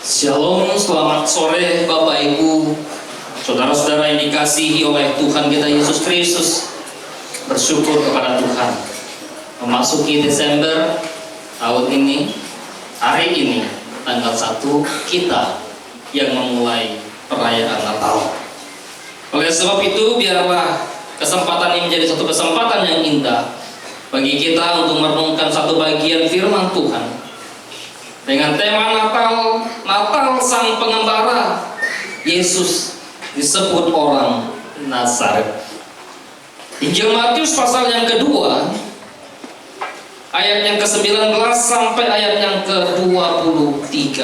Shalom, selamat sore Bapak Ibu, saudara-saudara yang dikasihi oleh Tuhan kita Yesus Kristus. Bersyukur kepada Tuhan, memasuki Desember tahun ini, hari ini tanggal 1 kita yang memulai perayaan Natal. Oleh sebab itu, biarlah kesempatan ini menjadi satu kesempatan yang indah bagi kita untuk merenungkan satu bagian firman Tuhan dengan tema Natal Sang Pengembara. Yesus disebut orang Nazaret. Injil Matius pasal yang kedua, ayat yang ke-19 sampai ayat yang ke-23.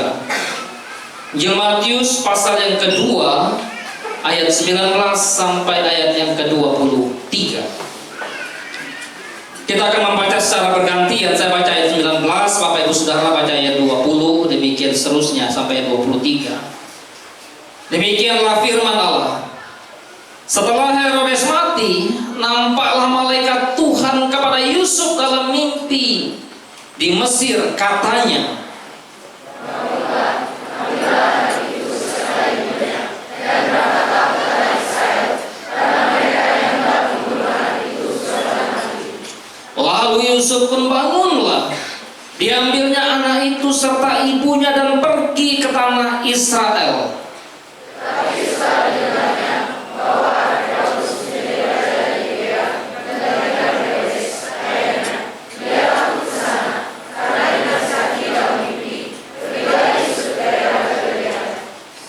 Injil Matius pasal yang kedua, ayat 19 sampai ayat yang ke-23. Kita akan membaca secara bergantian. Saya baca ayat 19, Bapak Ibu Saudara baca ayat 20, demikian seterusnya sampai ayat 23. Demikianlah firman Allah. Setelah Herodes mati, nampaklah malaikat Tuhan kepada Yusuf dalam mimpi di Mesir, katanya, lalu Yusuf pun bangunlah, diambilnya anak itu serta ibunya dan pergi ke tanah Israel.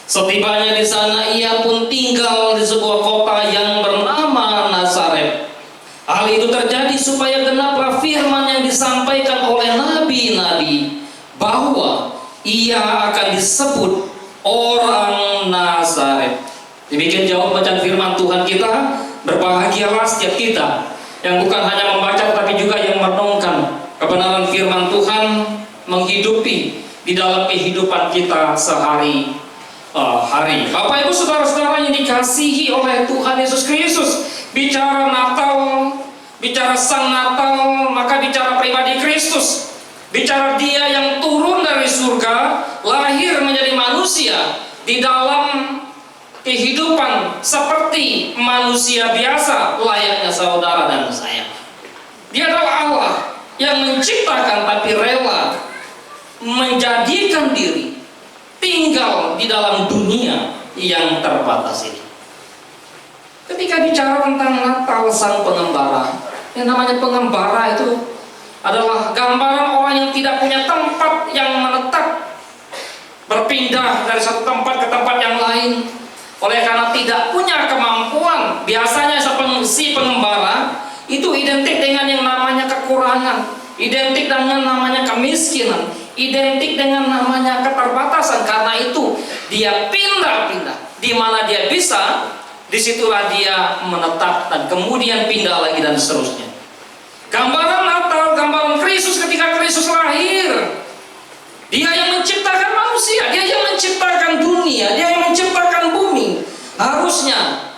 Setibanya di sana, ia pun tinggal di sebuah kota yang bernama Nazaret. Hal itu terjadi supaya genaplah firman yang disampaikan oleh nabi-nabi, bahwa ia akan disebut orang Nazaret. Demikian jawab bacaan firman Tuhan kita. Berbahagialah setiap kita yang bukan hanya membaca tetapi juga yang merenungkan kebenaran firman Tuhan, menghidupi di dalam kehidupan kita sehari-hari. Bapak Ibu saudara-saudara yang dikasihi oleh Tuhan Yesus Kristus, bicara Natal, bicara Sang Natal, maka bicara pribadi Kristus. Bicara Dia yang turun dari surga, lahir menjadi manusia di dalam kehidupan seperti manusia biasa, layaknya saudara dan saya. Dia adalah Allah yang menciptakan tapi rela menjadikan diri tinggal di dalam dunia yang terbatas ini. Ketika bicara tentang Natal Sang Pengembara, yang namanya pengembara itu adalah gambaran orang yang tidak punya tempat yang menetap, berpindah dari satu tempat ke tempat yang lain. Oleh karena tidak punya kemampuan, biasanya si pengembara itu identik dengan yang namanya kekurangan, identik dengan namanya kemiskinan, identik dengan namanya keterbatasan. Karena itu dia pindah-pindah, di mana dia bisa, disitulah dia menetap dan kemudian pindah lagi dan seterusnya. Gambaran Natal, gambaran Kristus ketika Kristus lahir. Dia yang menciptakan manusia, Dia yang menciptakan dunia, Dia yang menciptakan bumi. Harusnya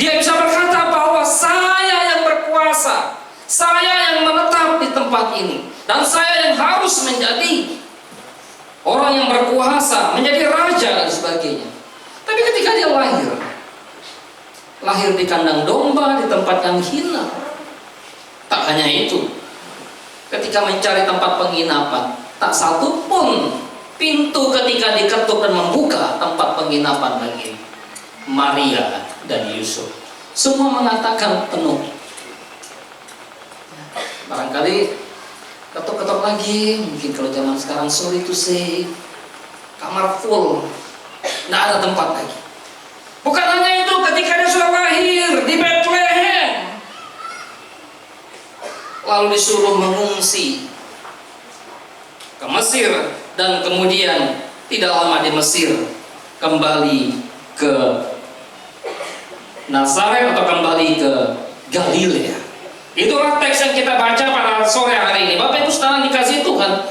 Dia bisa berkata bahwa saya yang berkuasa, saya yang menetap di tempat ini, dan saya yang harus menjadi orang yang berkuasa, menjadi raja dan sebagainya. Tapi ketika Dia lahir di kandang domba, di tempat yang hina. Tak hanya itu, ketika mencari tempat penginapan, tak satu pun pintu ketika diketuk dan membuka tempat penginapan bagi Maria dan Yusuf. Semua mengatakan penuh. Barangkali ketuk-ketuk lagi, mungkin kalau zaman sekarang sorry to say, kamar full, tidak ada tempat lagi. Bukan hanya itu, ketika Dia sudah lahir di Bethlehem, lalu disuruh mengungsi ke Mesir, dan kemudian tidak lama di Mesir kembali ke Nazaret atau kembali ke Galilea. Itulah teks yang kita baca pada sore hari ini. Bapak Ibu saudara dikasihi Tuhan,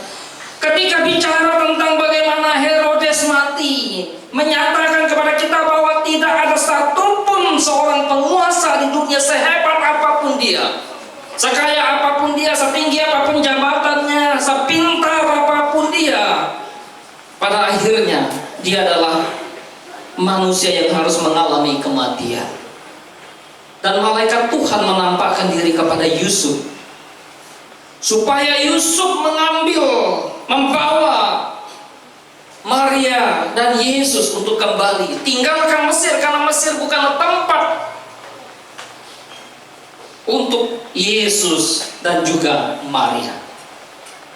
ketika bicara tentang bagaimana Herodes mati, menyatakan kepada kita bahwa tidak ada satupun seorang penguasa di dunia, sehebat apapun dia, sekaya apapun dia, setinggi apapun jabatannya, sepintar apapun dia, pada akhirnya dia adalah manusia yang harus mengalami kematian. Dan malaikat Tuhan menampakkan diri kepada Yusuf supaya Yusuf membawa Maria dan Yesus untuk kembali tinggalkan Mesir, karena Mesir bukanlah tempat untuk Yesus dan juga Maria.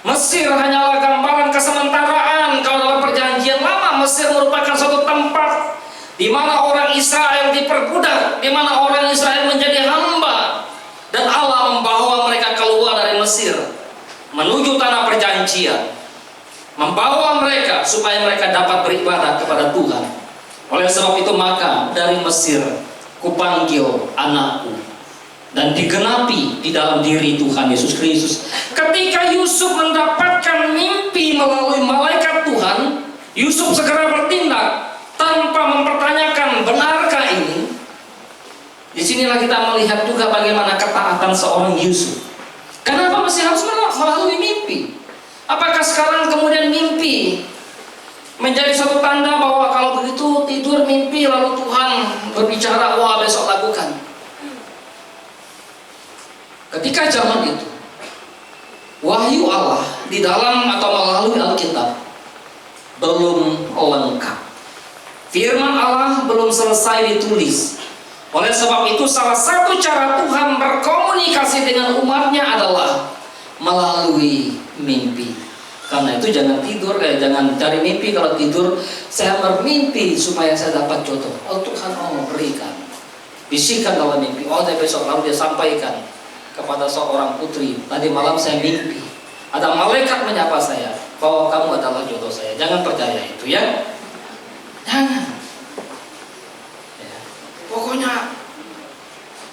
Mesir hanyalah gambaran kesementaraan. Kalau dalam perjanjian lama, Mesir merupakan suatu tempat di mana orang Israel diperbudak, di mana orang Israel menjadi hamba, dan Allah membawa mereka keluar dari Mesir menuju tanah perjanjian, membawa mereka supaya mereka dapat beribadah kepada Tuhan. Oleh sebab itu maka dari Mesir kupanggil anakku, dan digenapi di dalam diri Tuhan Yesus Kristus. Ketika Yusuf mendapatkan mimpi melalui malaikat Tuhan, Yusuf segera bertindak tanpa mempertanyakan benarkah ini. Disinilah kita melihat juga bagaimana ketaatan seorang Yusuf. Kenapa masih harus melalui mimpi? Apakah sekarang kemudian mimpi menjadi satu tanda bahwa kalau begitu tidur mimpi lalu Tuhan berbicara, wah besok lakukan? Ketika zaman itu, wahyu Allah di dalam atau melalui Alkitab belum lengkap. Firman Allah belum selesai ditulis. Oleh sebab itu salah satu cara Tuhan berkomunikasi dengan umatnya adalah melalui mimpi. Karena itu jangan tidur, jangan cari mimpi. Kalau tidur, saya bermimpi supaya saya dapat jodoh. Oh Tuhan, berikan. Bisikan dalam mimpi. Saya besok lalu dia sampaikan kepada seorang putri, tadi malam saya mimpi ada malaikat menyapa saya bahwa kamu adalah jodoh saya. Jangan percaya itu ya. Jangan ya. Pokoknya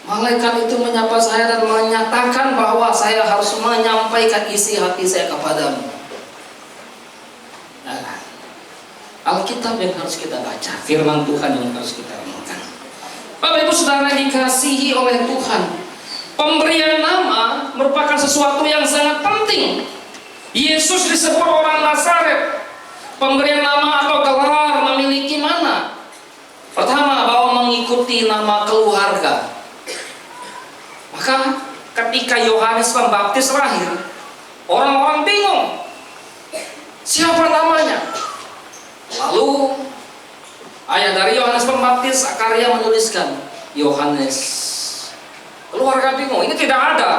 malaikat itu menyapa saya dan menyatakan bahwa saya harus menyampaikan isi hati saya kepadamu. Nah, Alkitab yang harus kita baca, firman Tuhan yang harus kita renungkan. Bapak Ibu Saudara dikasihi oleh Tuhan, pemberian nama merupakan sesuatu yang sangat penting. Yesus disebut orang Nazaret. Pemberian nama atau gelar memiliki mana? Pertama, bahwa mengikuti nama keluarga. Maka ketika Yohanes Pembaptis lahir, orang-orang bingung siapa namanya. Lalu ayah dari Yohanes Pembaptis, Zakaria, menuliskan Yohanes. Keluarga bingung, ini tidak ada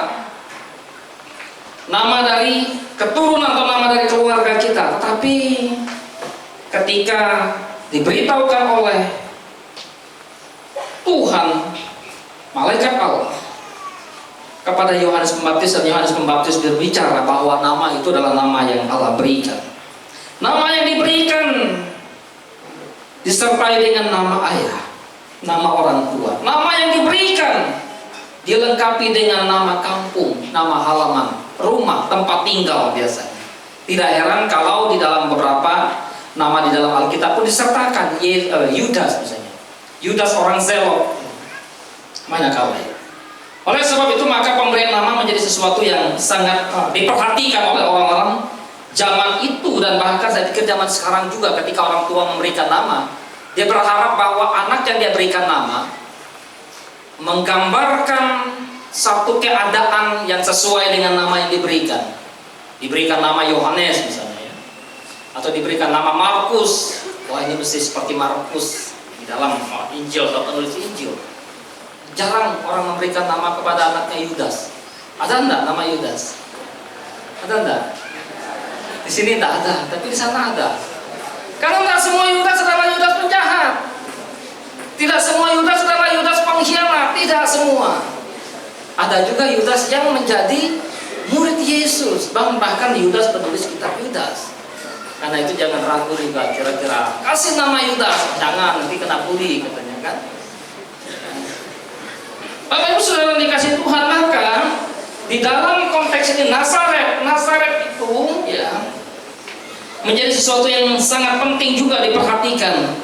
nama dari keturunan atau nama dari keluarga kita. Tetapi ketika diberitahukan oleh Tuhan, malaikat Allah kepada Yohanes Pembaptis, dan Yohanes Pembaptis berbicara bahwa nama itu adalah nama yang Allah berikan. Nama yang diberikan disertai dengan nama ayah, nama orang tua. Nama yang diberikan dilengkapi dengan nama kampung, nama halaman, rumah, tempat tinggal biasanya. Tidak heran kalau di dalam beberapa nama di dalam Alkitab pun disertakan Yudas misalnya. Yudas orang Zelot. Mana kau? Oleh sebab itu maka pemberian nama menjadi sesuatu yang sangat diperhatikan oleh orang-orang zaman itu, dan bahkan saya pikir zaman sekarang juga. Ketika orang tua memberikan nama, dia berharap bahwa anak yang dia berikan nama menggambarkan satu keadaan yang sesuai dengan nama yang diberikan. Diberikan nama Yohanes misalnya ya, atau diberikan nama Markus. Wah, ini mesti seperti Markus di dalam Injil atau penulis Injil. Jarang orang memberikan nama kepada anaknya Yudas. Ada enggak nama Yudas? Ada enggak? Di sini enggak ada, tapi di sana ada. Karena enggak semua Yudas adalah Yudas penjahat. Tidak semua Yudas adalah Yudas pengkhianat, tidak semua. Ada juga Yudas yang menjadi murid Yesus, bahkan Yudas penulis kitab Yudas. Karena itu jangan ragu juga, kira-kira kasih nama Yudas, jangan nanti kena bully katanya kan. Bapak Ibu Saudara dikasih Tuhan, maka di dalam konteks ini Nazaret itu ya menjadi sesuatu yang sangat penting juga diperhatikan.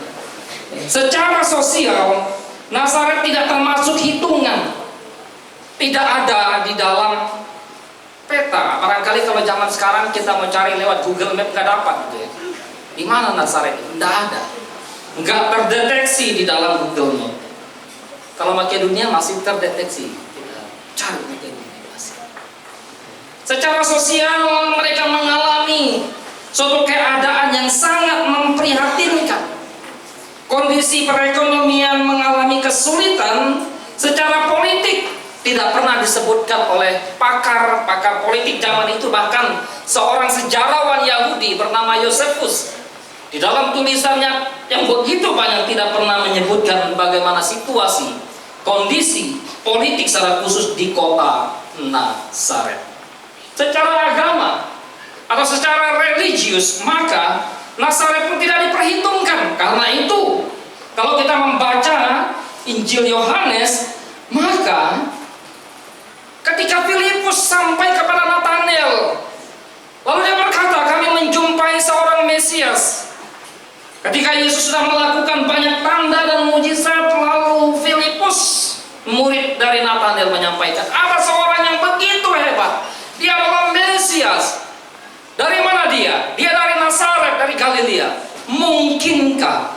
Secara sosial, Nazaret tidak termasuk hitungan, tidak ada di dalam peta. Barangkali kalau zaman sekarang kita mau cari lewat Google Map nggak dapat gitu ya. Di mana Nazaret itu? Tidak ada. Nggak terdeteksi di dalam Google Map. Kalau Makedonia masih terdeteksi. Kita cari Makedonia masih. Secara sosial mereka mengalami suatu keadaan yang sangat memprihatinkan. Kondisi perekonomian mengalami kesulitan. Secara politik tidak pernah disebutkan oleh pakar politik zaman itu, bahkan seorang sejarawan Yahudi bernama Yosefus di dalam tulisannya yang begitu banyak tidak pernah menyebutkan bagaimana situasi kondisi politik secara khusus di kota Nazaret. Secara agama atau secara religius, maka Nazaret pun tidak diperhitungkan. Karena itu kalau kita membaca Injil Yohanes, maka ketika Filipus sampai kepada Nathanael, lalu dia berkata, kami menjumpai seorang Mesias. Ketika Yesus sudah melakukan banyak tanda dan mujizat, lalu Filipus, murid dari Nathanael, menyampaikan, ada seorang yang begitu hebat, dia adalah Mesias. Dari mana dia? Dia dari Nazaret, dari Galilea. Mungkinkah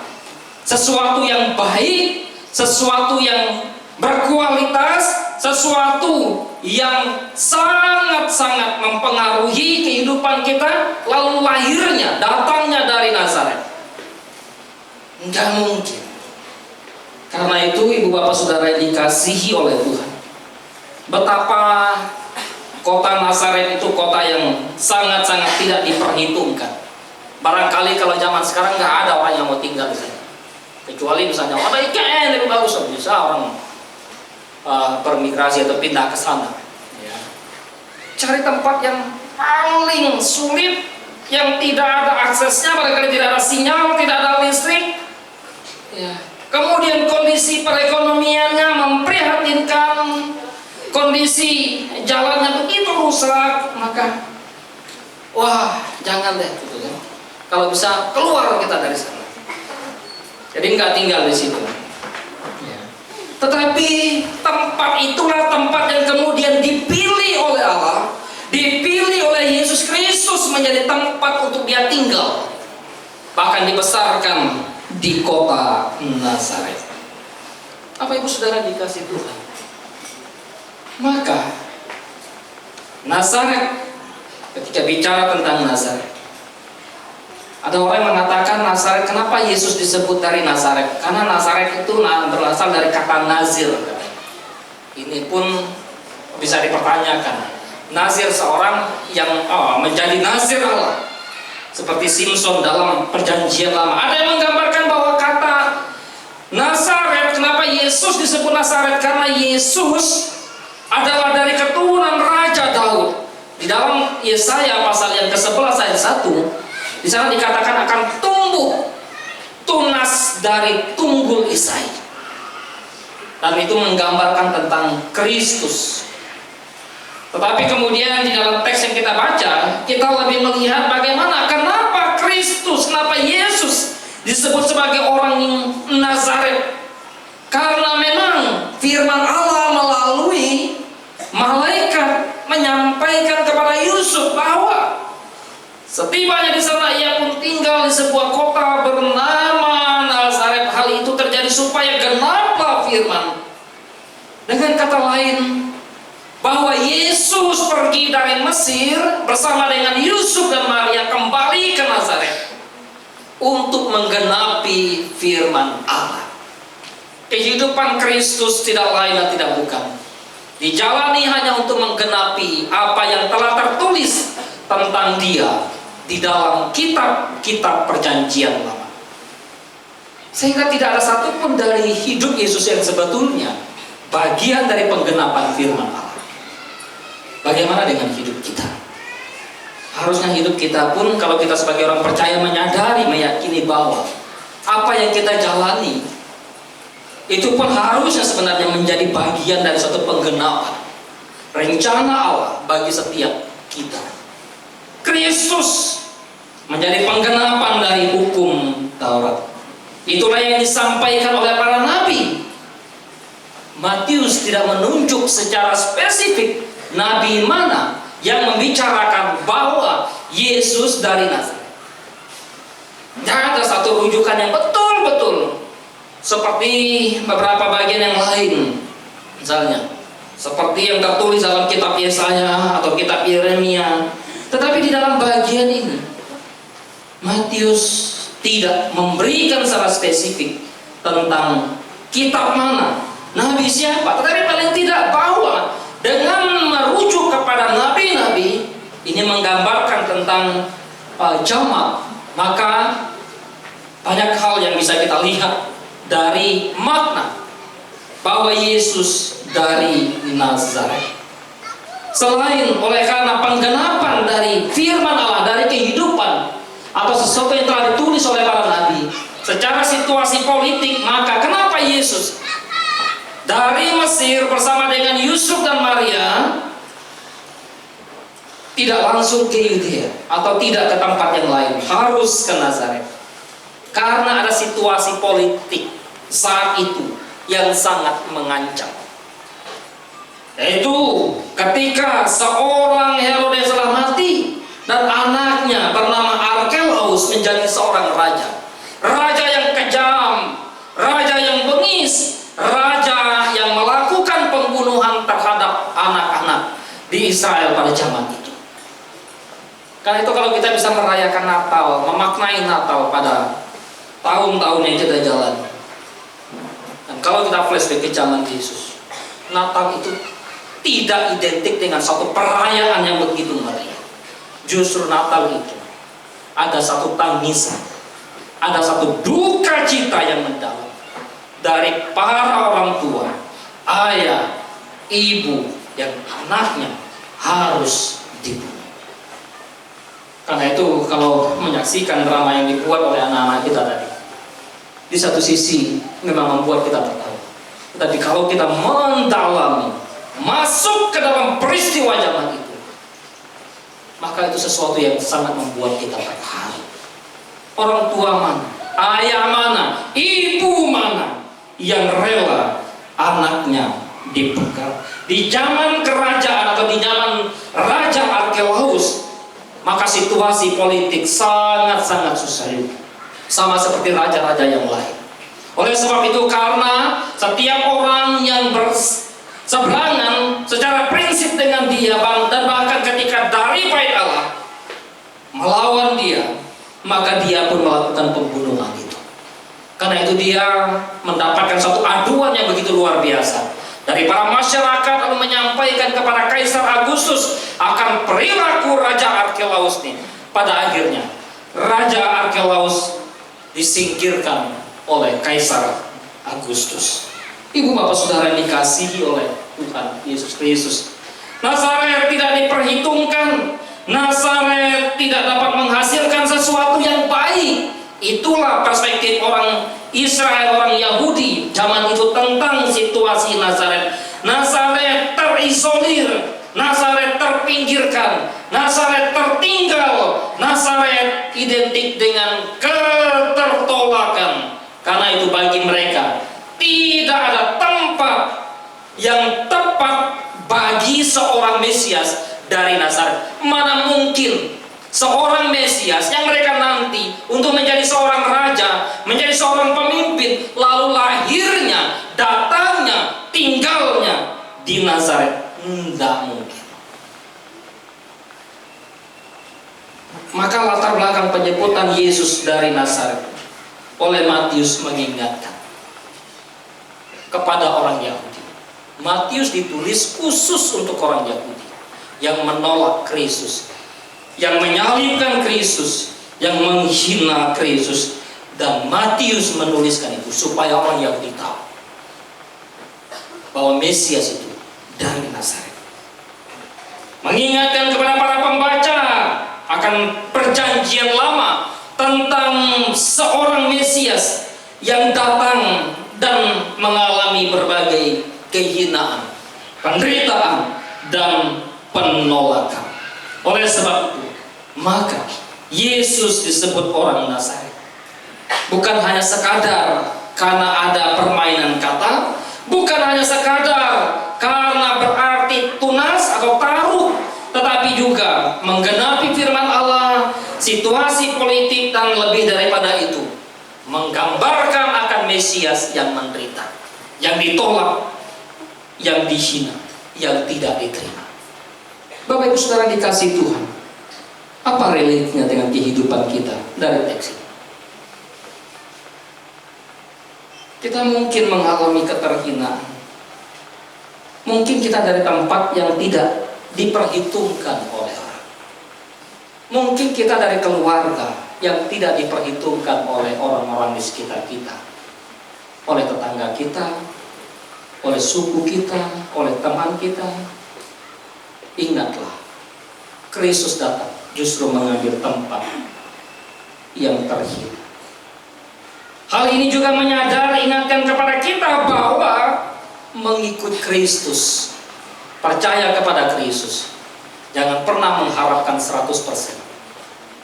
sesuatu yang baik, sesuatu yang berkualitas, sesuatu yang sangat-sangat mempengaruhi kehidupan kita, lalu lahirnya, datangnya dari Nazaret? Enggak mungkin. Karena itu ibu bapak saudara yang dikasihi oleh Tuhan, betapa kota Nazaret itu kota yang sangat-sangat tidak diperhitungkan. Barangkali kalau zaman sekarang nggak ada orang yang mau tinggal di sana, kecuali misalnya ada IKN lebih bagus, bisa orang bermigrasi atau pindah ke sana. Ya. Cari tempat yang paling sulit, yang tidak ada aksesnya, barangkali tidak ada sinyal, tidak ada listrik. Ya. Kemudian kondisi perekonomiannya memprihatinkan, kondisi jalannya begitu rusak, maka wah jangan deh gitu ya. Kalau bisa keluar kita dari sana. Jadi nggak tinggal di situ. Ya. Tetapi tempat itulah tempat yang kemudian dipilih oleh Allah, dipilih oleh Yesus Kristus menjadi tempat untuk dia tinggal. Bahkan dibesarkan di kota Nazaret. Apa ibu saudara dikasih Tuhan? Maka Nazaret, ketika bicara tentang Nazaret, ada orang yang mengatakan Nazaret, kenapa Yesus disebut dari Nazaret? Karena Nazaret itu berasal dari kata Nazir. Ini pun bisa dipertanyakan. Nazir seorang yang menjadi Nazir Allah, seperti Simpson dalam Perjanjian Lama. Ada yang menggambarkan bahwa kata Nazaret, kenapa Yesus disebut Nazaret? Karena Yesus adalah dari keturunan Raja Daud. Di dalam Yesaya pasal yang ke-11 ayat 1, di sana dikatakan akan tumbuh tunas dari tunggul Isai. Dan itu menggambarkan tentang Kristus. Tetapi kemudian di dalam teks yang kita baca, kita lebih melihat bagaimana, kenapa Kristus, kenapa Yesus disebut sebagai orang Nazaret. Karena memang firman Allah melalui malaikat menyampaikan kepada Yusuf bahwa setibanya di sana ia pun tinggal di sebuah kota bernama Nazaret. Hal itu terjadi supaya genaplah firman. Dengan kata lain, bahwa Yesus pergi dari Mesir bersama dengan Yusuf dan Maria kembali ke Nazaret untuk menggenapi firman Allah. Kehidupan Kristus tidak lain dan tidak bukan dijalani hanya untuk menggenapi apa yang telah tertulis tentang Dia di dalam kitab-kitab Perjanjian Lama. Sehingga tidak ada satupun dari hidup Yesus yang sebetulnya bagian dari penggenapan firman Allah. Bagaimana dengan hidup kita? Harusnya hidup kita pun, kalau kita sebagai orang percaya menyadari, meyakini bahwa apa yang kita jalani itu pun harusnya sebenarnya menjadi bagian dari suatu penggenapan rencana Allah bagi setiap kita. Kristus menjadi penggenapan dari hukum Taurat. Itulah yang disampaikan oleh para nabi. Matius tidak menunjuk secara spesifik nabi mana yang membicarakan bahwa Yesus dari Nazaret. Tidak ada satu rujukan yang betul-betul seperti beberapa bagian yang lain. Misalnya seperti yang tertulis dalam kitab Yesaya atau kitab Yeremia. Tetapi di dalam bagian ini Matius tidak memberikan secara spesifik tentang kitab mana, nabi siapa. Tetapi paling tidak bahwa dengan merujuk kepada nabi-nabi ini menggambarkan tentang jamak, maka banyak hal yang bisa kita lihat dari makna bahwa Yesus dari Nazaret. Selain oleh karena penggenapan dari firman Allah, dari kehidupan atau sesuatu yang telah ditulis oleh para nabi secara situasi politik, maka kenapa Yesus dari Mesir bersama dengan Yusuf dan Maria tidak langsung ke Yudea atau tidak ke tempat yang lain, harus ke Nazaret? Karena ada situasi politik saat itu yang sangat mengancam, yaitu ketika seorang Herodes telah mati dan anaknya bernama Arkelaus menjadi seorang raja. Raja yang kejam, raja yang bengis, raja yang melakukan pembunuhan terhadap anak-anak di Israel pada zaman itu. Karena itu kalau kita bisa merayakan Natal, memaknai Natal pada tahun-tahun yang kita jalani, dan kalau kita flashback ke zaman Yesus, Natal itu tidak identik dengan satu perayaan yang begitu meriah. Justru Natal itu ada satu tangisan, ada satu duka cita yang mendalam dari para orang tua, ayah, ibu yang anaknya harus dibunuh. Karena itu kalau menyaksikan drama yang dibuat oleh anak-anak kita tadi, di satu sisi memang membuat kita tertawa. Tapi kalau kita mendalami, masuk ke dalam peristiwa zaman itu, maka itu sesuatu yang sangat membuat kita terharu. Orang tua mana, ayah mana, ibu mana yang rela anaknya dipegal di zaman kerajaan atau di zaman Raja Arkelaus? Maka situasi politik sangat-sangat susah juga, sama seperti raja-raja yang lain. Oleh sebab itu, karena setiap orang yang berseberangan secara prinsip dengan dia, dan bahkan ketika dari bait Allah melawan dia, maka dia pun melakukan pembunuhan itu. Karena itu dia mendapatkan satu aduan yang begitu luar biasa dari para masyarakat, lalu menyampaikan kepada Kaisar Agustus akan perilaku Raja Arkelaus ini. Pada akhirnya Raja Arkelaus disingkirkan oleh Kaisar Agustus. Ibu bapak saudara yang dikasihi oleh Tuhan Yesus Kristus, Nazaret tidak diperhitungkan. Nazaret tidak dapat menghasilkan sesuatu yang baik. Itulah perspektif orang Israel, orang Yahudi zaman itu tentang situasi Nazaret. Nazaret terisolir, Nazaret terpinggirkan, Nazaret tertinggal, Nazaret identik dengan ketertolakan. Karena itu bagi mereka tidak ada tempat yang tepat bagi seorang Mesias dari Nazaret. Mana mungkin seorang Mesias yang mereka nanti untuk menjadi seorang raja, menjadi seorang pemimpin, lalu lahirnya, datangnya, tinggalnya di Nazaret? Tidak mungkin. Maka latar belakang penyebutan Yesus dari Nazaret oleh Matius mengingatkan kepada orang Yahudi. Matius ditulis khusus untuk orang Yahudi yang menolak Kristus, yang menyalibkan Kristus, yang menghina Kristus. Dan Matius menuliskan itu supaya orang Yahudi tahu bahwa Mesias itu dari Nazaret. Mengingatkan kepada para pembaca akan perjanjian lama tentang seorang Mesias yang datang dan mengalami berbagai kehinaan, penderitaan, dan penolakan. Oleh sebab itu, maka Yesus disebut orang Nazaret bukan hanya sekadar karena ada permainan kata, bukan hanya sekadar karena berarti tunas atau taruh, tetapi juga menggenapi firman Allah, situasi politik, dan lebih daripada menggambarkan akan Mesias yang menderita, yang ditolak, yang dihina, yang tidak diterima. Bapak Ibu Saudara dikasih Tuhan, apa relate-nya dengan kehidupan kita dari teks ini? Kita mungkin mengalami keterhinaan. Mungkin kita dari tempat yang tidak diperhitungkan oleh orang. Mungkin kita dari keluarga yang tidak diperhitungkan oleh orang-orang di sekitar kita, oleh tetangga kita, oleh suku kita, oleh teman kita. Ingatlah, Kristus datang justru mengambil tempat yang terhina. Hal ini juga ingatkan kepada kita bahwa mengikut Kristus, percaya kepada Kristus, jangan pernah mengharapkan 100%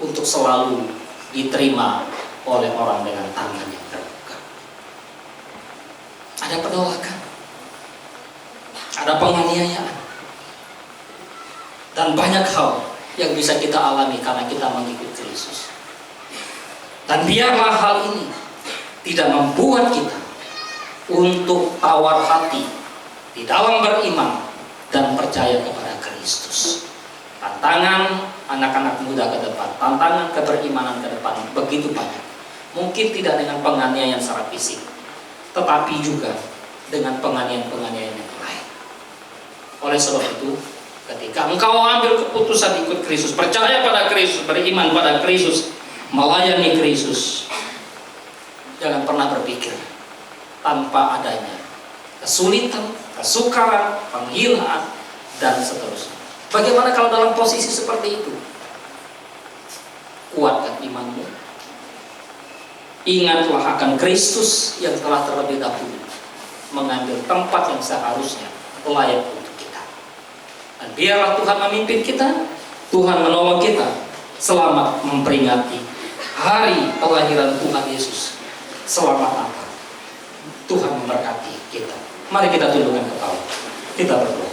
untuk selalu diterima oleh orang dengan tangan yang terbuka. Ada penolakan, ada penganiayaan, dan banyak hal yang bisa kita alami karena kita mengikut Kristus. Dan biarlah hal ini tidak membuat kita untuk tawar hati di dalam beriman dan percaya kepada Kristus. Tantangan anak-anak muda ke depan, tantangan keberimanan ke depan begitu banyak. Mungkin tidak dengan penganiayaan secara fisik, tetapi juga dengan penganiayaan yang lain. Oleh sebab itu, ketika engkau ambil keputusan ikut Kristus, percaya pada Kristus, beriman pada Kristus, melayani Kristus, jangan pernah berpikir tanpa adanya kesulitan, kesukaran, penghinaan, dan seterusnya. Bagaimana kalau dalam posisi seperti itu? Kuatkan imanmu. Ingatlah akan Kristus yang telah terlebih dahulu mengambil tempat yang seharusnya layak untuk kita. Dan biarlah Tuhan memimpin kita, Tuhan menolong kita. Selamat memperingati hari kelahiran Tuhan Yesus. Selamat Natal. Tuhan memberkati kita. Mari kita tundukkan kepala. Kita berdoa.